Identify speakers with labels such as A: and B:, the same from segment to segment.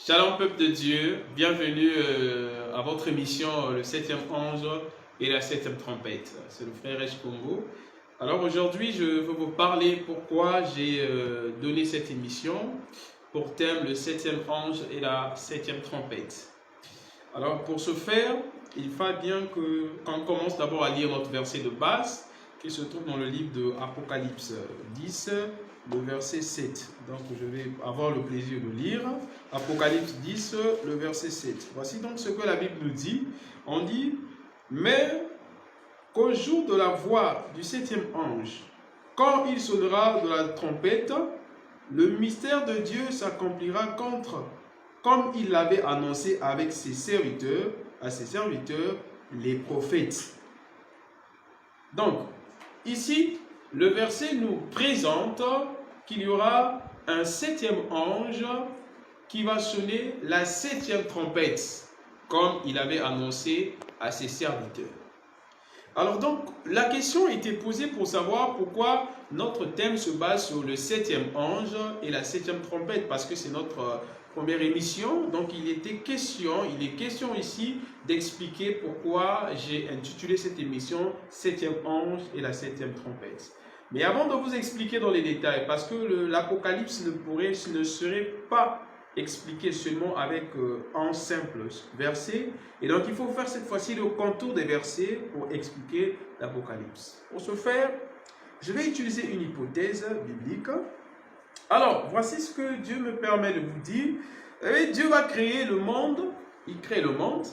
A: Shalom peuple de Dieu, bienvenue à votre émission le 7e ange et la 7e trompette. C'est le frère Esh Congo. Alors aujourd'hui je veux vous parler pourquoi j'ai donné cette émission pour thème le 7e ange et la 7e trompette. Alors pour ce faire, il faut bien qu'on commence d'abord à lire notre verset de base qui se trouve dans le livre de Apocalypse 10, le verset 7. Donc je vais avoir le plaisir de lire Apocalypse 10, le verset 7. Voici donc ce que la Bible nous dit. On dit, mais qu'au jour de la voix du 7e ange, quand il sonnera de la trompette, le mystère de Dieu s'accomplira comme il l'avait annoncé avec ses serviteurs, à ses serviteurs, les prophètes. Donc, ici, le verset nous présente qu'il y aura un 7e ange qui va sonner la 7e trompette, comme il avait annoncé à ses serviteurs. Alors donc, la question était posée pour savoir pourquoi notre thème se base sur le 7e ange et la 7e trompette, parce que c'est notre première émission. Donc il est question ici d'expliquer pourquoi j'ai intitulé cette émission 7e ange et la 7e trompette. Mais avant de vous expliquer dans les détails, parce que l'Apocalypse ne serait pas expliqué seulement avec un simple verset. Et donc il faut faire cette fois-ci le contour des versets pour expliquer l'Apocalypse. Pour ce faire, je vais utiliser une hypothèse biblique. Alors, voici ce que Dieu me permet de vous dire. Dieu va créer le monde, il crée le monde,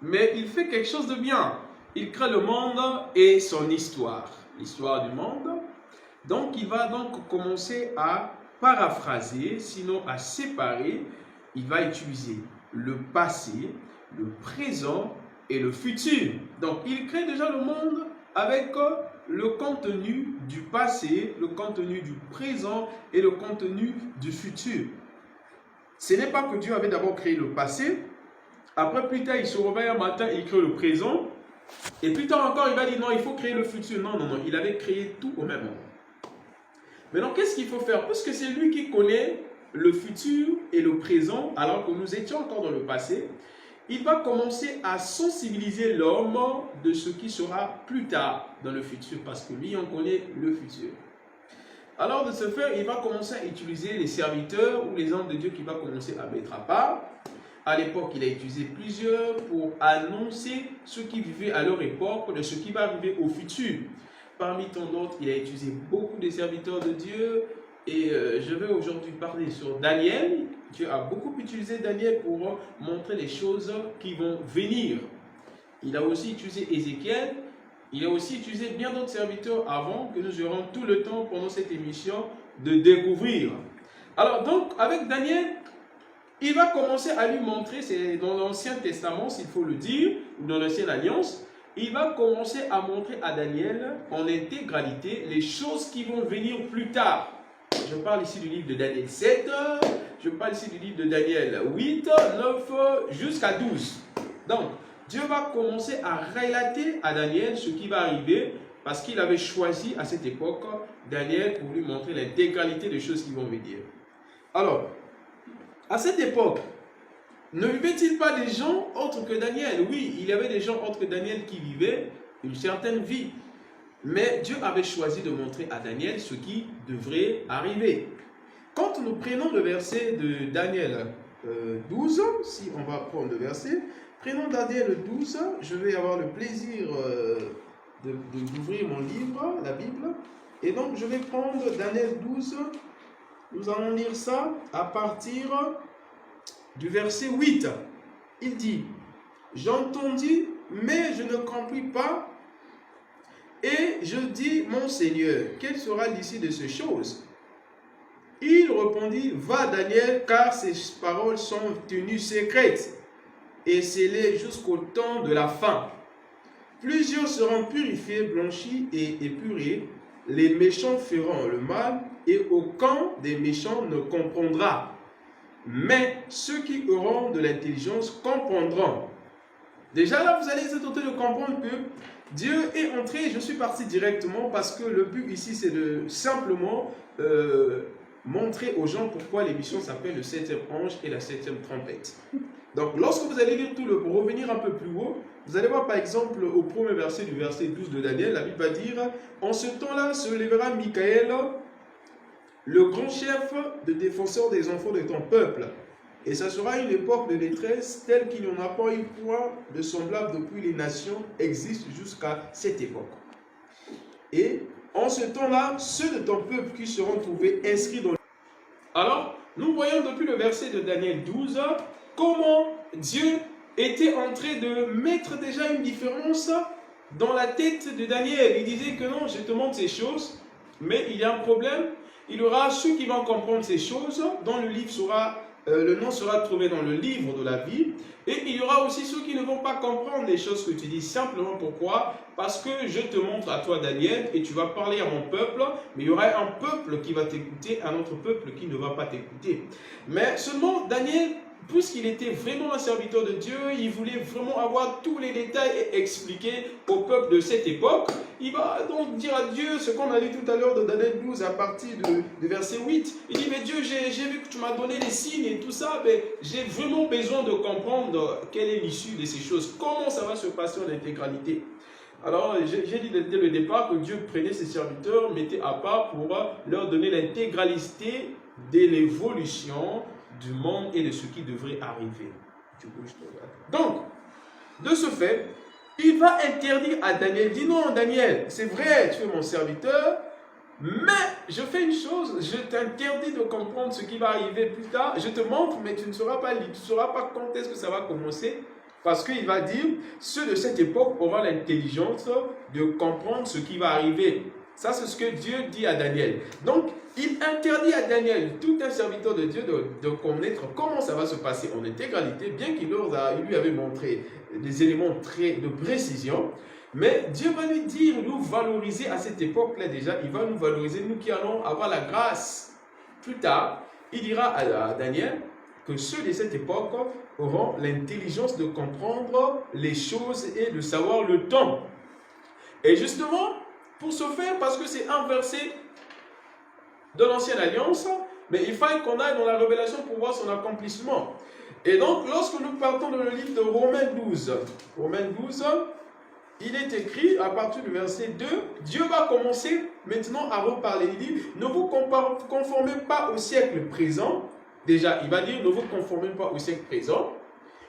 A: mais il fait quelque chose de bien. Il crée le monde et son histoire, l'histoire du monde. Donc, il va donc commencer à paraphraser, sinon à séparer. Il va utiliser le passé, le présent et le futur. Donc, il crée déjà le monde avec le contenu du passé, le contenu du présent et le contenu du futur. Ce n'est pas que Dieu avait d'abord créé le passé, après plus tard il se réveille un matin et il crée le présent, et plus tard encore il va dire non, il faut créer le futur. Non, il avait créé tout au même moment. Maintenant, qu'est-ce qu'il faut faire? Puisque c'est lui qui connaît le futur et le présent, alors que nous étions encore dans le passé, il va commencer à sensibiliser l'homme de ce qui sera plus tard dans le futur, parce que lui, on connaît le futur. Alors, de ce fait, il va commencer à utiliser les serviteurs ou les hommes de Dieu qu'il va commencer à mettre à part. À l'époque, il a utilisé plusieurs pour annoncer ce qui vivait à leur époque, de ce qui va arriver au futur. Parmi tant d'autres, il a utilisé beaucoup de serviteurs de Dieu. Et je vais aujourd'hui parler sur Daniel. Dieu a beaucoup utilisé Daniel pour montrer les choses qui vont venir. Il a aussi utilisé Ézéchiel. Il a aussi utilisé bien d'autres serviteurs avant que nous aurons tout le temps pendant cette émission de découvrir. Alors donc, avec Daniel, il va commencer à lui montrer, c'est dans l'Ancien Testament, s'il faut le dire, ou dans l'Ancienne Alliance, il va commencer à montrer à Daniel en intégralité les choses qui vont venir plus tard. Je parle ici du livre de Daniel 7, je parle ici du livre de Daniel 8, 9 jusqu'à 12. Donc, Dieu va commencer à relater à Daniel ce qui va arriver parce qu'il avait choisi à cette époque Daniel pour lui montrer l'intégralité des choses qui vont venir. Alors, à cette époque, ne vivait-il pas des gens autres que Daniel? Oui, il y avait des gens autres que Daniel qui vivaient une certaine vie. Mais Dieu avait choisi de montrer à Daniel ce qui devrait arriver. Quand nous prenons le verset de Daniel 12, si on va prendre le verset, prenons Daniel 12, je vais avoir le plaisir d'ouvrir mon livre, la Bible. Et donc je vais prendre Daniel 12, nous allons lire ça à partir du verset 8. Il dit, j'entendis, mais je ne compris pas. Et je dis, mon Seigneur, quelle sera l'issue de ces choses? Il répondit, va Daniel, car ces paroles sont tenues secrètes et scellées jusqu'au temps de la fin. Plusieurs seront purifiés, blanchis et épurés. Les méchants feront le mal et aucun des méchants ne comprendra. Mais ceux qui auront de l'intelligence comprendront. Déjà là, vous allez essayer de comprendre que Dieu est entré, je suis parti directement parce que le but ici c'est de simplement montrer aux gens pourquoi l'émission s'appelle le 7e ange et la 7e trompette. Donc, lorsque vous allez lire tout pour revenir un peu plus haut, vous allez voir par exemple au premier verset du verset 12 de Daniel, la Bible va dire « En ce temps-là se lèvera Michael, le grand chef de défenseur des enfants de ton peuple. Et ça sera une époque de détresse telle qu'il n'y en a pas eu point de semblable depuis les nations existent jusqu'à cette époque. Et en ce temps-là, ceux de ton peuple qui seront trouvés inscrits dans... » Alors, nous voyons depuis le verset de Daniel 12 comment Dieu était en train de mettre déjà une différence dans la tête de Daniel. Il disait que non, je te montre ces choses, mais il y a un problème. Il y aura ceux qui vont comprendre ces choses, dont le nom sera trouvé dans le livre de la vie. Et il y aura aussi ceux qui ne vont pas comprendre les choses que tu dis. Simplement pourquoi? Parce que je te montre à toi, Daniel, et tu vas parler à mon peuple, mais il y aura un peuple qui va t'écouter, un autre peuple qui ne va pas t'écouter. Mais seulement, Daniel, puisqu'il était vraiment un serviteur de Dieu, il voulait vraiment avoir tous les détails et expliquer au peuple de cette époque. Il va donc dire à Dieu ce qu'on a dit tout à l'heure de Daniel 12 à partir de verset 8. Il dit, mais Dieu, j'ai vu que tu m'as donné les signes et tout ça, mais j'ai vraiment besoin de comprendre quelle est l'issue de ces choses. Comment ça va se passer en intégralité? Alors, j'ai dit dès le départ que Dieu prenait ses serviteurs, mettait à part pour leur donner l'intégralité de l'évolution du monde et de ce qui devrait arriver. Donc, de ce fait, il va interdire à Daniel, dit non Daniel, c'est vrai, tu es mon serviteur, mais je fais une chose, je t'interdis de comprendre ce qui va arriver plus tard, je te montre, mais tu ne sauras pas lire, tu ne sauras pas quand est-ce que ça va commencer, parce qu'il va dire, ceux de cette époque auront l'intelligence de comprendre ce qui va arriver. Ça, c'est ce que Dieu dit à Daniel. Donc, il interdit à Daniel, tout un serviteur de Dieu, de connaître comment ça va se passer en intégralité, bien qu'il lui avait montré des éléments de précision. Mais Dieu va lui dire, nous valoriser à cette époque-là déjà, il va nous valoriser, nous qui allons avoir la grâce. Plus tard, il dira à Daniel que ceux de cette époque auront l'intelligence de comprendre les choses et de savoir le temps. Et justement, pour ce faire, parce que c'est un verset de l'Ancienne Alliance, mais il faut qu'on aille dans la révélation pour voir son accomplissement. Et donc, lorsque nous partons dans le livre de Romains 12, il est écrit à partir du verset 2, Dieu va commencer maintenant à reparler. Il dit, ne vous conformez pas au siècle présent. Déjà, il va dire, ne vous conformez pas au siècle présent.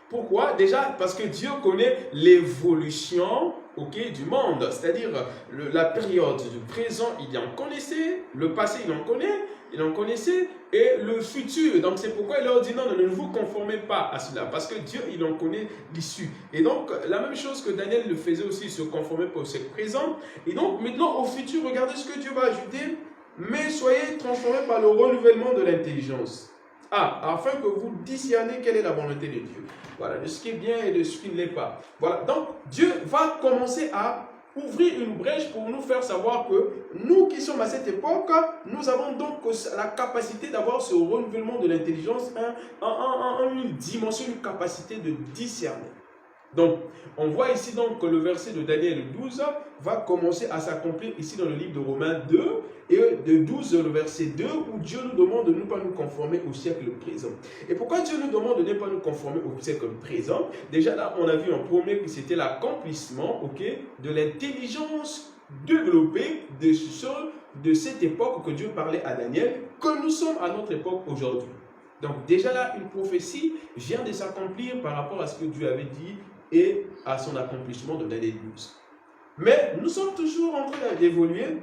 A: Pourquoi? Déjà, parce que Dieu connaît l'évolution du monde, c'est-à-dire la période du présent, il en connaissait, le passé, il en connaissait, et le futur. Donc, c'est pourquoi il leur dit non, ne vous conformez pas à cela, parce que Dieu, il en connaît l'issue. Et donc, la même chose que Daniel le faisait aussi, il se conformait pas au siècle présent. Et donc, maintenant, au futur, regardez ce que Dieu va ajouter, mais soyez transformés par le renouvellement de l'intelligence. Afin que vous discerniez quelle est la volonté de Dieu. Voilà, de ce qui est bien et de ce qui ne l'est pas. Voilà, donc Dieu va commencer à ouvrir une brèche pour nous faire savoir que nous qui sommes à cette époque, nous avons donc la capacité d'avoir ce renouvellement de l'intelligence, une dimension, une capacité de discerner. Donc, on voit ici donc que le verset de Daniel 12 va commencer à s'accomplir ici dans le livre de Romains 2 et de 12, le verset 2, où Dieu nous demande de ne pas nous conformer au siècle présent. Et pourquoi Dieu nous demande de ne pas nous conformer au siècle présent? Déjà là, on a vu en premier que c'était l'accomplissement de l'intelligence développée de cette époque que Dieu parlait à Daniel, que nous sommes à notre époque aujourd'hui. Donc déjà là, une prophétie vient de s'accomplir par rapport à ce que Dieu avait dit et à son accomplissement de Daniel 12. Mais nous sommes toujours en train d'évoluer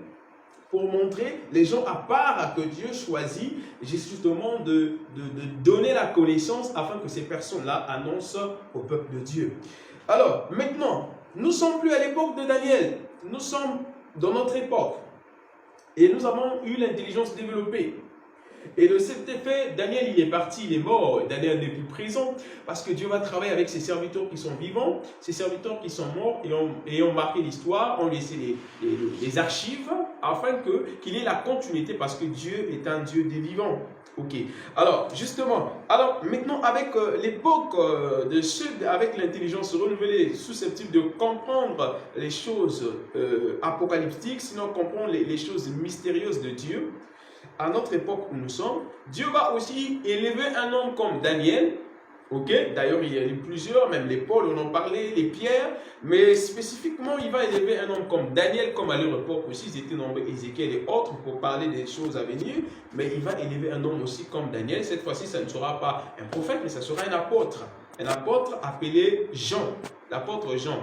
A: pour montrer les gens à part que Dieu choisit justement de donner la connaissance afin que ces personnes-là annoncent au peuple de Dieu. Alors maintenant, nous ne sommes plus à l'époque de Daniel, nous sommes dans notre époque et nous avons eu l'intelligence développée. Et de cet effet, Daniel, il est parti, il est mort. Daniel n'est plus présent parce que Dieu va travailler avec ses serviteurs qui sont vivants, ses serviteurs qui sont morts et ont marqué l'histoire, ont laissé les archives afin qu'il y ait la continuité parce que Dieu est un Dieu des vivants. Ok. Alors, justement, maintenant avec l'époque de ceux avec l'intelligence renouvelée, susceptible de comprendre les choses apocalyptiques, sinon comprendre les choses mystérieuses de Dieu. à notre époque où nous sommes, Dieu va aussi élever un homme comme Daniel. Okay? D'ailleurs, il y a eu plusieurs, même les Paul, on en parlait, les Pierre, mais spécifiquement, il va élever un homme comme Daniel, comme à leur époque aussi, ils étaient nombreux, Ézéchiel et autres, pour parler des choses à venir, mais il va élever un homme aussi comme Daniel. Cette fois-ci, ça ne sera pas un prophète, mais ça sera un apôtre appelé Jean, l'apôtre Jean.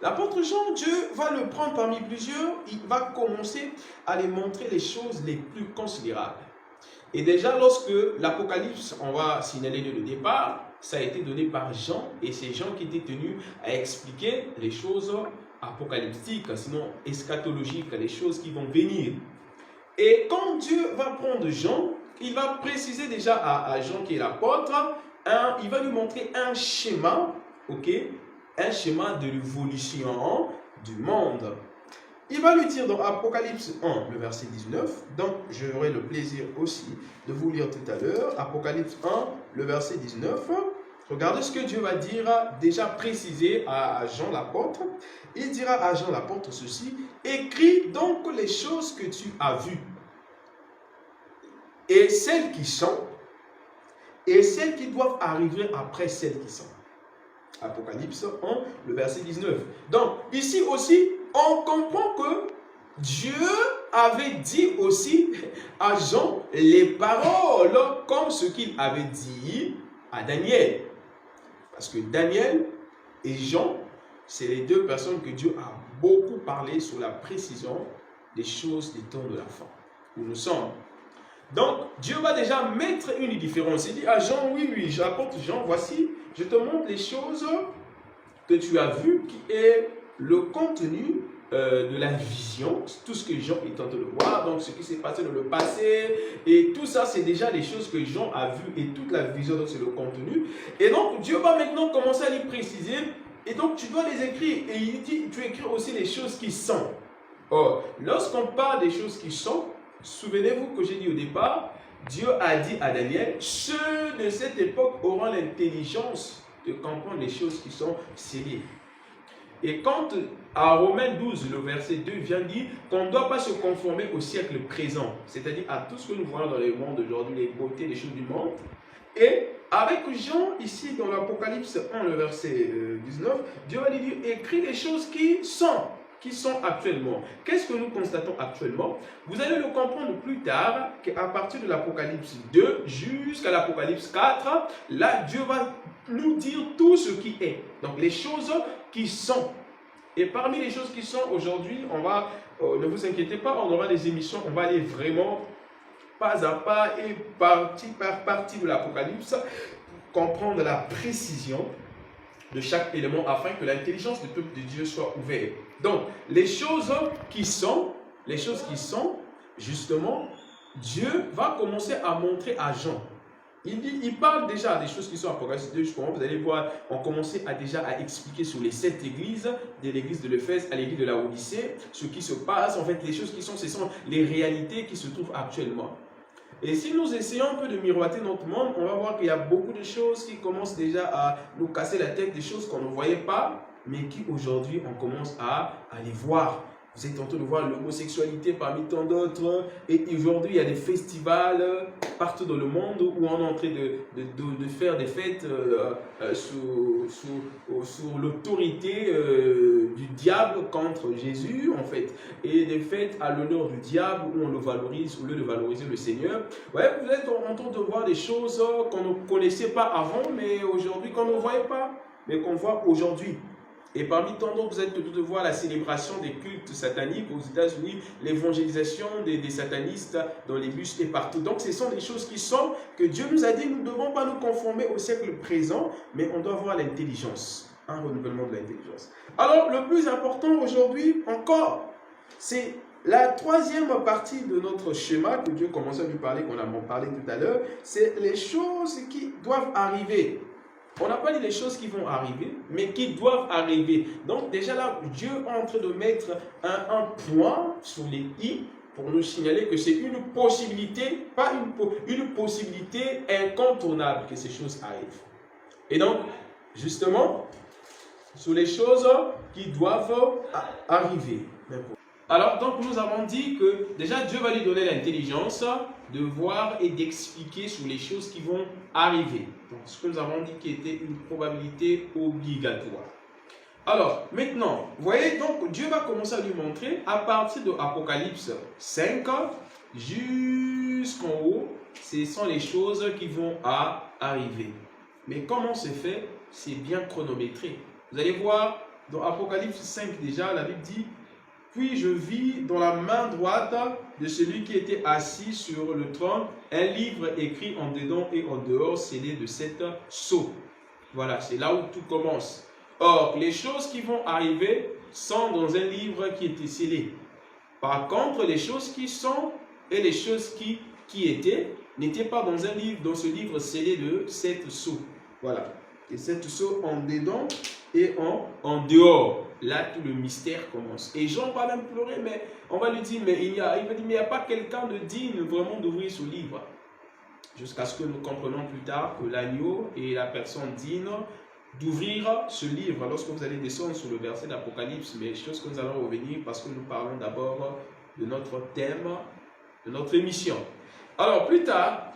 A: L'apôtre Jean, Dieu va le prendre parmi plusieurs, il va commencer à lui montrer les choses les plus considérables. Et déjà, lorsque l'Apocalypse, on va signaler le départ, ça a été donné par Jean, et c'est Jean qui était tenu à expliquer les choses apocalyptiques, sinon eschatologiques, les choses qui vont venir. Et quand Dieu va prendre Jean, il va préciser déjà à Jean qui est l'apôtre, il va lui montrer un schéma, un schéma de l'évolution du monde. Il va lui dire dans Apocalypse 1, le verset 19, donc j'aurai le plaisir aussi de vous lire tout à l'heure, Apocalypse 1, le verset 19, regardez ce que Dieu va dire, déjà précisé à Jean l'apôtre. Il dira à Jean l'apôtre ceci, écris donc les choses que tu as vues, et celles qui sont, et celles qui doivent arriver après celles qui sont. Apocalypse 1, le verset 19. Donc, ici aussi, on comprend que Dieu avait dit aussi à Jean les paroles comme ce qu'il avait dit à Daniel. Parce que Daniel et Jean, c'est les deux personnes que Dieu a beaucoup parlé sur la précision des choses des temps de la fin, où nous sommes. Donc, Dieu va déjà mettre une différence. Il dit à Jean, oui, j'apporte Jean, voici, je te montre les choses que tu as vues, qui est le contenu de la vision, tout ce que Jean est en train de voir, donc ce qui s'est passé dans le passé, et tout ça, c'est déjà les choses que Jean a vues, et toute la vision, donc c'est le contenu. Et donc, Dieu va maintenant commencer à lui préciser, et donc tu dois les écrire, et il dit, tu écris aussi les choses qui sont. Or, lorsqu'on parle des choses qui sont, souvenez-vous que j'ai dit au départ, Dieu a dit à Daniel, ceux de cette époque auront l'intelligence de comprendre les choses qui sont scellées. Et quand à Romains 12, le verset 2 vient dire qu'on ne doit pas se conformer au siècle présent, c'est-à-dire à tout ce que nous voyons dans le monde aujourd'hui, les beautés, les choses du monde. Et avec Jean, ici dans l'Apocalypse 1, le verset 19, Dieu va lui dire, écris les choses qui sont actuellement. Qu'est-ce que nous constatons actuellement? Vous allez le comprendre plus tard qu'à partir de l'Apocalypse 2 jusqu'à l'Apocalypse 4, là, Dieu va nous dire tout ce qui est. Donc, les choses qui sont. Et parmi les choses qui sont aujourd'hui, on va, ne vous inquiétez pas, on aura des émissions, on va aller vraiment pas à pas et partie par partie de l'Apocalypse, comprendre la précision de chaque élément afin que l'intelligence du peuple de Dieu soit ouverte. Donc, les choses qui sont, justement, Dieu va commencer à montrer à Jean. Il parle déjà des choses qui sont Apocalypse 2 jusqu'au 1. Vous allez voir, on commençait déjà à expliquer sur les 7 églises, de l'église de l'Éphèse à l'église de la Odyssée, ce qui se passe, en fait, les choses qui sont, ce sont les réalités qui se trouvent actuellement. Et si nous essayons un peu de miroiter notre monde, on va voir qu'il y a beaucoup de choses qui commencent déjà à nous casser la tête, des choses qu'on ne voyait pas, mais qui aujourd'hui, on commence à les voir. Vous êtes en train de voir l'homosexualité parmi tant d'autres. Et aujourd'hui, il y a des festivals partout dans le monde où on est en train de faire des fêtes sous l'autorité du diable contre Jésus, en fait. Et des fêtes à l'honneur du diable où on le valorise au lieu de valoriser le Seigneur. Ouais, vous êtes en train de voir des choses qu'on ne connaissait pas avant, mais aujourd'hui, qu'on ne voyait pas, mais qu'on voit aujourd'hui. Et parmi tant d'autres, vous êtes tous de voir la célébration des cultes sataniques aux États-Unis, l'évangélisation des satanistes dans les bus et partout. Donc, ce sont des choses qui sont que Dieu nous a dit, nous ne devons pas nous conformer au siècle présent, mais on doit avoir l'intelligence, un renouvellement de l'intelligence. Alors, le plus important aujourd'hui encore, c'est la troisième partie de notre schéma que Dieu commence à nous parler, qu'on a parlé tout à l'heure, c'est les choses qui doivent arriver. On n'a pas dit les choses qui vont arriver, mais qui doivent arriver. Donc déjà là, Dieu est en train de mettre un point sur les i pour nous signaler que c'est une possibilité, pas une possibilité incontournable que ces choses arrivent. Et donc, justement, sur les choses qui doivent arriver. Alors, donc, nous avons dit que déjà, Dieu va lui donner l'intelligence de voir et d'expliquer sur les choses qui vont arriver. Donc, ce que nous avons dit qui était une probabilité obligatoire. Alors, maintenant, vous voyez, donc, Dieu va commencer à lui montrer à partir de Apocalypse 5 jusqu'en haut, ce sont les choses qui vont arriver. Mais comment c'est fait? C'est bien chronométré. Vous allez voir, dans Apocalypse 5 déjà, la Bible dit: puis je vis dans la main droite de celui qui était assis sur le trône un livre écrit en dedans et en dehors, scellé de 7 sceaux. Voilà, c'est là où tout commence. Or, les choses qui vont arriver sont dans un livre qui était scellé. Par contre, les choses qui sont et les choses qui étaient n'étaient pas dans un livre, dans ce livre scellé de 7 sceaux. Voilà. Et 7 sceaux en dedans et en dehors. Là, tout le mystère commence. Et Jean va même pleurer, mais on va lui dire, mais il n'y a pas quelqu'un de digne vraiment d'ouvrir ce livre. Jusqu'à ce que nous comprenions plus tard que l'agneau est la personne digne d'ouvrir ce livre. Lorsque vous allez descendre sur le verset d'Apocalypse, mais chose que nous allons revenir parce que nous parlons d'abord de notre thème, de notre émission. Alors, plus tard,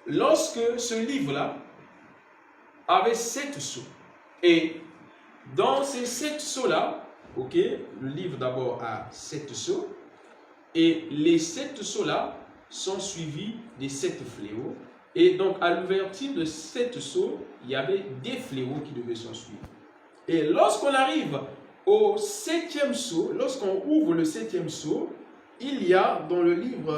A: lorsque ce livre-là avait 7 sceaux, et dans ces 7 sceaux-là, ok, le livre d'abord a 7 sceaux, et les 7 sceaux-là sont suivis des 7 fléaux. Et donc, à l'ouverture de 7 sceaux, il y avait des fléaux qui devaient s'en suivre. Et lorsqu'on arrive au 7e sceau, lorsqu'on ouvre le 7e sceau, il y a dans le livre,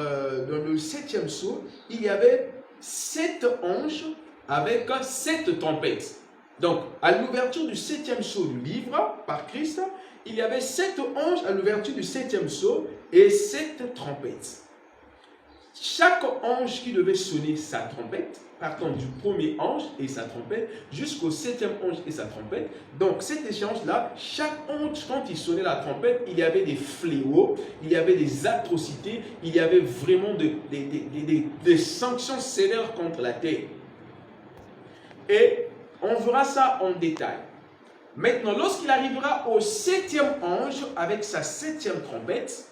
A: dans le 7e sceau, il y avait 7 anges avec 7 trompettes. Donc, à l'ouverture du 7e sceau du livre, par Christ, il y avait 7 anges à l'ouverture du 7e sceau et 7 trompettes. Chaque ange qui devait sonner sa trompette, partant du premier ange et sa trompette, jusqu'au 7e ange et sa trompette. Donc, cet échange-là, chaque ange, quand il sonnait la trompette, il y avait des fléaux, il y avait des atrocités, il y avait vraiment des sanctions sévères contre la terre. Et on verra ça en détail. Maintenant, lorsqu'il arrivera au 7e ange avec sa 7e trompette,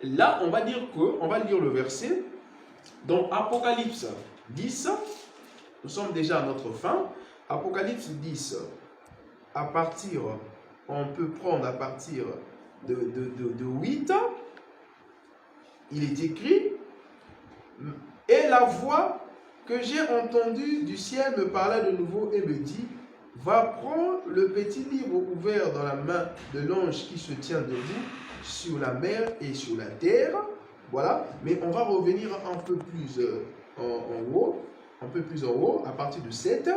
A: là, on va dire que, on va lire le verset. Dans Apocalypse 10, nous sommes déjà à notre fin. Apocalypse 10, à partir, on peut prendre à partir de 8, il est écrit: et la voix que j'ai entendue du ciel me parla de nouveau et me dit: va prendre le petit livre ouvert dans la main de l'ange qui se tient debout sur la mer et sur la terre. Voilà, mais on va revenir un peu plus en haut, à partir du 7.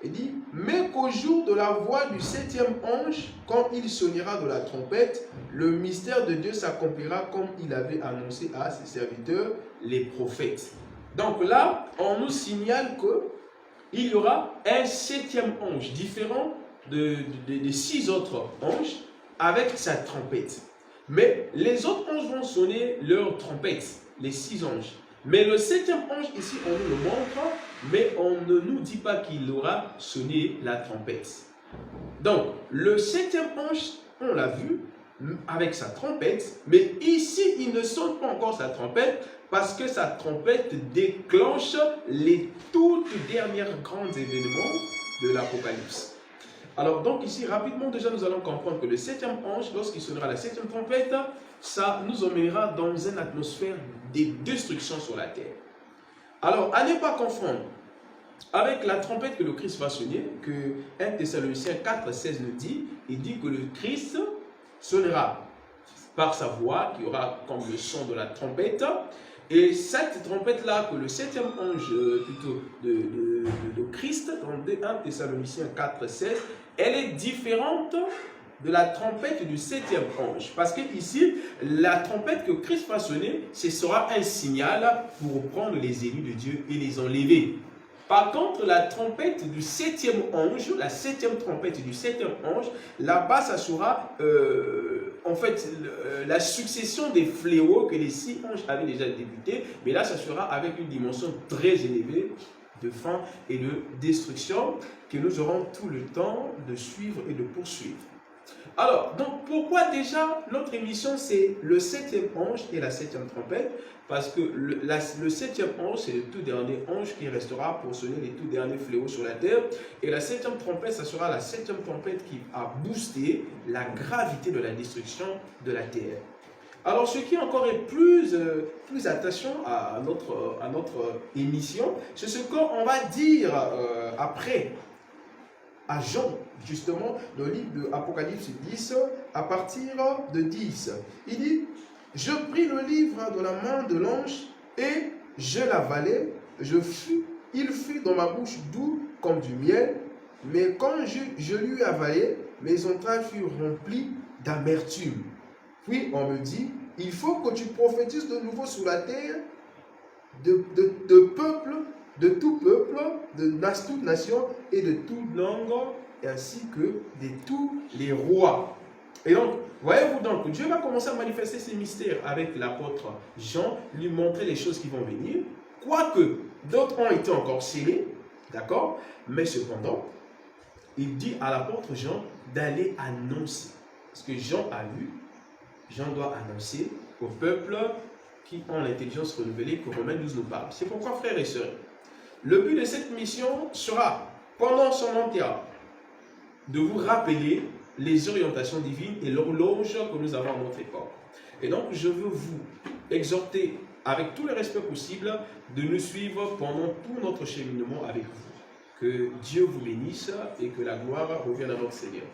A: Il dit: mais qu'au jour de la voix du 7e ange, quand il sonnera de la trompette, le mystère de Dieu s'accomplira comme il avait annoncé à ses serviteurs, les prophètes. Donc là, on nous signale qu'il y aura un 7e ange différent des 6 autres anges avec sa trompette. Mais les autres anges vont sonner leur trompette, les 6 anges. Mais le 7e ange, ici, on nous le montre, mais on ne nous dit pas qu'il aura sonné la trompette. Donc, le 7e ange, on l'a vu, avec sa trompette, mais ici, il ne sonne pas encore sa trompette, parce que sa trompette déclenche les toutes dernières grands événements de l'Apocalypse. Alors, donc ici, rapidement, déjà, nous allons comprendre que le 7e ange, lorsqu'il sonnera la 7e trompette, ça nous emmènera dans une atmosphère de destruction sur la terre. Alors, à ne pas confondre avec la trompette que le Christ va sonner, que 1 Thessaloniciens 4,16 nous dit, il dit que le Christ sonnera par sa voix, qui aura comme le son de la trompette. Et cette trompette-là, que le 7e ange plutôt de Christ, dans 1 Thessaloniciens 4,16, elle est différente de la trompette du 7e ange. Parce que ici, la trompette que Christ va sonner, ce sera un signal pour prendre les élus de Dieu et les enlever. Par contre, la trompette du 7e ange, la 7e trompette du 7e ange, là-bas, ça sera en fait la succession des fléaux que les 6 anges avaient déjà débuté. Mais là, ça sera avec une dimension très élevée de fin et de destruction que nous aurons tout le temps de suivre et de poursuivre. Alors, donc pourquoi déjà notre émission c'est le septième ange et la septième trompette? Parce que le septième ange c'est le tout dernier ange qui restera pour sonner les tout derniers fléaux sur la terre. Et la septième trompette, ça sera la septième trompette qui a boosté la gravité de la destruction de la terre. Alors, ce qui encore est plus attachant à notre émission, c'est ce qu'on va dire après à Jean, justement, dans le livre de Apocalypse 10, à partir de 10. Il dit, je pris le livre de la main de l'ange et je l'avalai, il fut dans ma bouche doux comme du miel, mais quand je lui avalai, mes entrailles furent remplies d'amertume. Puis on me dit, il faut que tu prophétises de nouveau sur la terre de peuple, de tout peuple, de toute nation et de toute langue, ainsi que de tous les rois. Et donc, voyez-vous donc, Dieu va commencer à manifester ses mystères avec l'apôtre Jean, lui montrer les choses qui vont venir, quoique d'autres ont été encore scellés, d'accord? Mais cependant, il dit à l'apôtre Jean d'aller annoncer. Parce que Jean a lu, Jean doit annoncer au peuple qui ont l'intelligence renouvelée que Romains 12 nous parle. C'est pourquoi, frères et sœurs, le but de cette mission sera, pendant son enterrement, de vous rappeler les orientations divines et l'horloge que nous avons à notre époque. Et donc, je veux vous exhorter, avec tout le respect possible, de nous suivre pendant tout notre cheminement avec vous. Que Dieu vous bénisse et que la gloire revienne à notre Seigneur.